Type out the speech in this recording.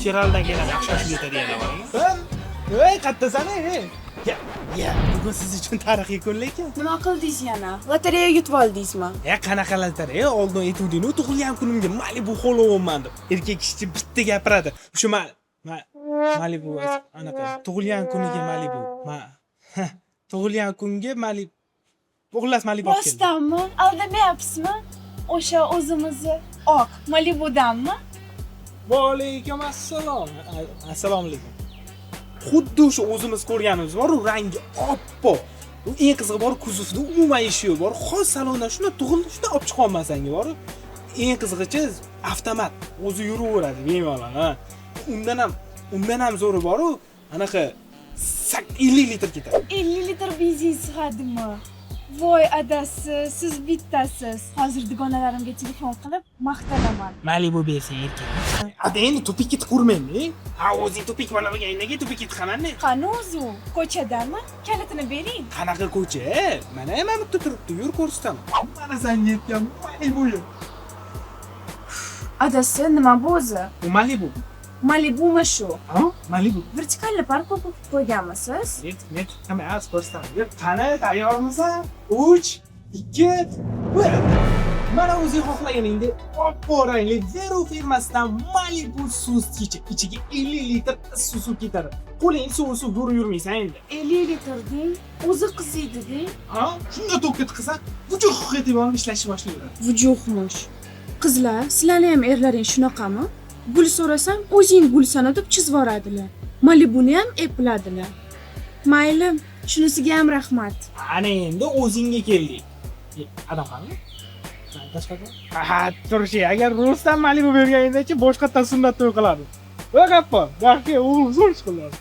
Cheraldan keladi, yaxshi oshib yetadi yana bor. Voy, qattasan, Ya, bugun siz uchun tarixiy kun lekin. Nima qildingiz yana? Lotereya yutib oldingizmi? Qanaqa lotereya? Oldin aytuvding-ku, tug'ilgan kunimga Malibu xo'lavyapman deb. Erkak kishi bitta gapiradi. O'sha Malibu anaqa tug'ilgan kuniga Malibu. Tug'ilgan kunga Malibu. Xullas Malibu olib keldi. Rostdanmi? Aldamayapsizmi? O'sha o'zimizni oq Malibudanmi? Va alaykum assalom. Assalomu alaykum. Xuddi o'sha o'zimiz ko'rganimiz bor-ku, rangi oppoq. U eng qizig'i bor, kuzovda umuman ishi yo'q bor. Xos salondan shuni tug'ildi, shuni olib chiqa olmasang bor. Eng qizig'ichi avtomat o'zi yuraveradi bemalol, Undan ham zo'ri bor-ku, anaqa 50 litr ketadi. 50 litr benzin sig'adimi? Voy adasi, siz bittasiz. Hozir dugonalarimga telefon qilib maqtanaman. Malibu bersang erkak. Ada endi tupikka tiqurmaymi? O'zing tupik bo'lmaganiga tupikka tiqaman-da. Qani o'zi u? Ko'chadami? Kalitini bering. Qanaqa ko'cha? Mana ham bitta turibdi, yur ko'rsataman. Mana senga aytgan Malibu. Adasi, nima bu o'zi? U Malibu. Malibumi shu? Ha? Malibu. Vertikalli parkovka qo'yganmisiz? Net. Hamma ko'rsataman. Qani, tayyormisan? 3, 2, 1. Mana o'zing xohlaganingdek oppoq rangli Vero firmasidan Malibu suvskichi ichiga 50 litr issiq suv ketadi. Qo'ling suv yurmaysan endi. 50 litr deng, o'zi qiziydi deng. Shunga to'kka tiqsan, vujuh etib ishlashni boshlaydi. Vujuhmush. Qizlar, sizlarning ham erlaring shunaqami? Gul so'rasam, o'zing gulsan deb chizib yuboradilar. Malibuni ham epladilar. Mayli, shunisiga ham rahmat. Ana endi o'zingga keldik. Adam qani? Turishi, agar Rustam Malibu berganida-chi boshqatdan sunnat to'y qiladi. Va qappa, yaxshi o'g'lim zo'r chiqiladi.